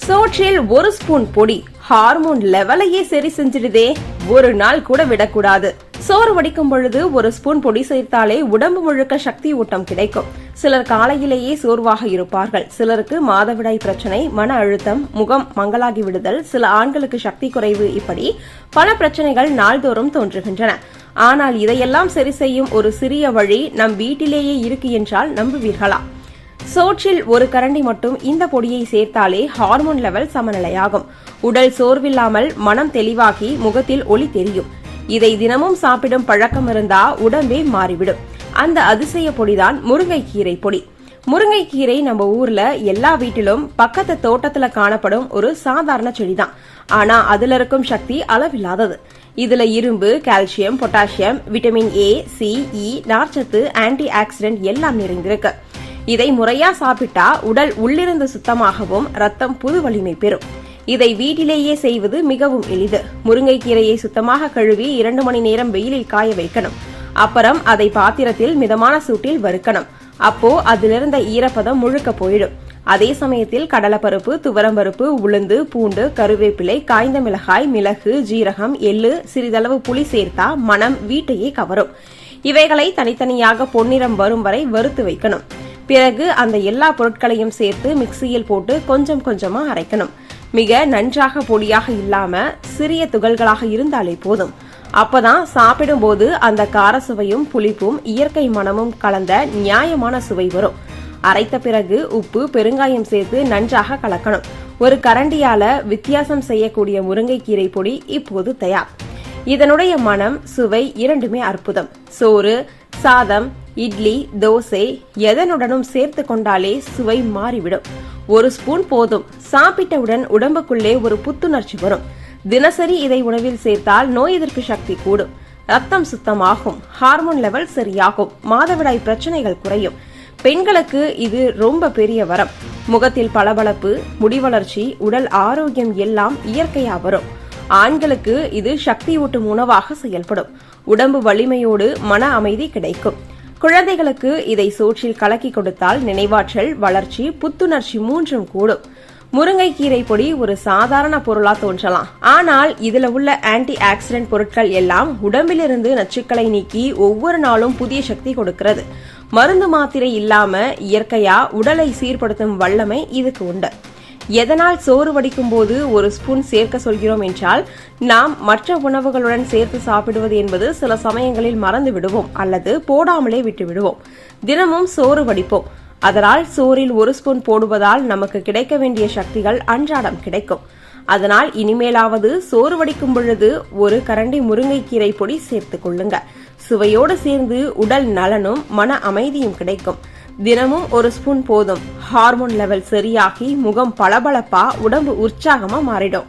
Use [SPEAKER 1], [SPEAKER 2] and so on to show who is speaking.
[SPEAKER 1] சோற்றில் ஒரு ஸ்பூன் பொடி ஹார்மோன் லெவலையே சரி செஞ்சிடுதே. ஒரு நாள் கூட விடக்கூடாது. சோறு வடிக்கும் பொழுது ஒரு ஸ்பூன் பொடி சேர்த்தாலே உடம்பு முழுக்க சக்தி ஊட்டம் கிடைக்கும். சிலர் காலையிலேயே சோர்வாக இருப்பார்கள். சிலருக்கு மாதவிடாய் பிரச்சனை, மன அழுத்தம், முகம் மங்கலாகி விடுதல், சில ஆண்களுக்கு சக்தி குறைவு, இப்படி பல பிரச்சனைகள் நாள்தோறும் தோன்றுகின்றன. ஆனால் இதையெல்லாம் சரி செய்யும் ஒரு சிறிய வழி நம் வீட்டிலேயே இருக்கு என்றால் நம்புவீர்களா? சோற்றில் ஒரு கரண்டி மட்டும் இந்த பொடியை சேர்த்தாலே ஹார்மோன் லெவல் சமநிலையாகும். உடல் சோர்வில்லாமல் மனம் தெளிவாகி முகத்தில் ஒளி தெரியும். இதை தினமும் சாப்பிடும் பழக்கம் இருந்தா உடம்பே மாறிவிடும். அந்த அதிசய பொடிதான் முருங்கைக்கீரை பொடி. முருங்கைக்கீரை நம்ம ஊர்ல எல்லா வீட்டிலும் பக்கத்து தோட்டத்துல காணப்படும் ஒரு சாதாரண செடிதான். ஆனா அதுல இருக்கும் சக்தி அளவில்லாதது. இதுல இரும்பு, calcium, potassium, vitamin A, C, E, நார்ச்சத்து, ஆன்டி ஆக்சிடென்ட் எல்லாம் நிறைந்திருக்கு. இதை முறையா சாப்பிட்டா உடல் உள்ளிருந்து சுத்தமாகவும் ரத்தம் புது வலிமை பெறும். இதை வீட்டிலேயே செய்வது மிகவும் எளிது. முருங்கைக்கீரையை சுத்தமாக கழுவி 2 மணி நேரம் வெயிலில் காய வைக்கணும். அப்புறம் அதை பாத்திரத்தில் மிதமான சூட்டில் வறுக்கணும். அப்போ அதிலிருந்த ஈரப்பதம் முழுக்க போயிடும். அதே சமயத்தில் கடலைப்பருப்பு, துவரம்பருப்பு, உளுந்து, பூண்டு, கருவேப்பிலை, காய்ந்த மிளகாய், மிளகு, ஜீரகம், எள்ளு, சிறிதளவு புளி சேர்த்தா மனம் வீட்டையே கவரும். இவைகளை தனித்தனியாக பொன்னிறம் வரும் வரை வறுத்து வைக்கணும். பிறகு அந்த எல்லா பொருட்களையும் சேர்த்து மிக்சியில் போட்டு கொஞ்சம் கொஞ்சமா அரைக்கணும். மிக நன்றாக பொடியாக இல்லாம சிறிய துகள்களாக இருந்தாலே போதும். அப்பதான் சாப்பிடும் போது அந்த கார சுவையும் புளிப்பும் இயற்கை மனமும் கலந்த நியாயமான சுவை வரும். அரைத்த பிறகு உப்பு, பெருங்காயம் சேர்த்து நன்றாக கலக்கணும். ஒரு கரண்டியால வித்தியாசம் செய்யக்கூடிய முருங்கைக்கீரை பொடி இப்போது தயார். இதனுடைய மனம், சுவை இரண்டுமே அற்புதம். சோறு, சாதம், இட்லி, தோசை எதனுடனும் சேர்த்து கொண்டாலே சுவை மாறிவிடும். ஒரு ஸ்பூன் போதும். சாப்பிட்டவுடன் உடம்புக்குள்ளே ஒரு புத்துணர்ச்சி வரும். தினசரி இதை உணவில் சேர்த்தால் நோய் எதிர்ப்பு சக்தி கூடும், ரத்தம் சுத்தமாகும், ஹார்மோன் லெவல் சரியாகும், மாதவிடாய் பிரச்சனைகள் குறையும். பெண்களுக்கு இது ரொம்ப பெரிய வரம். முகத்தில் பளபளப்பு, முடி வளர்ச்சி, உடல் ஆரோக்கியம் எல்லாம் இயற்கையா வரும். ஆண்களுக்கு இது சக்தி ஊட்டும் உணவாக செயல்படும். உடம்பு வலிமையோடு மன அமைதி கிடைக்கும். குழந்தைகளுக்கு இதை சோற்றில் கலக்கி கொடுத்தால் நினைவாற்றல், வளர்ச்சி, புத்துணர்ச்சி மூன்றும் கூடும். முருங்கைக்கீரை பொடி ஒரு சாதாரண பொருளா தோன்றலாம். ஆனால் இதுல உள்ள ஆன்டி ஆக்சிடென்ட் பொருட்கள் எல்லாம் உடம்பிலிருந்து நச்சுக்களை நீக்கி ஒவ்வொரு நாளும் புதிய சக்தி கொடுக்கிறது. மருந்து மாத்திரை இல்லாம இயற்கையா உடலை சீர்படுத்தும் வல்லமை இதுக்கு உண்டு. எதனால் சோறு வடிக்கும் போது ஒரு ஸ்பூன் சேர்க்க சொல்கிறோம் என்றால், நாம் மற்ற உணவுகளுடன் சேர்த்து சாப்பிடுவது என்பது சில சமயங்களில் மறந்து விடுவோம் அல்லது போடாமலே விட்டு விடுவோம். தினமும் சோறு வடிப்போம். அதனால் சோறில் ஒரு ஸ்பூன் போடுவதால் நமக்கு கிடைக்க வேண்டிய சக்திகள் அன்றாடம் கிடைக்கும். அதனால் இனிமேலாவது சோறு வடிக்கும் பொழுது ஒரு கரண்டி முருங்கைக்கீரை பொடி சேர்த்துக் கொள்ளுங்க. சுவையோடு சேர்ந்து உடல் நலனும் மன அமைதியும் கிடைக்கும். தினமும் ஒரு ஸ்பூன் போதும். ஹார்மோன் லெவல் சரியாகி முகம் பளபளப்பா, உடம்பு உற்சாகமா மாறிடும்.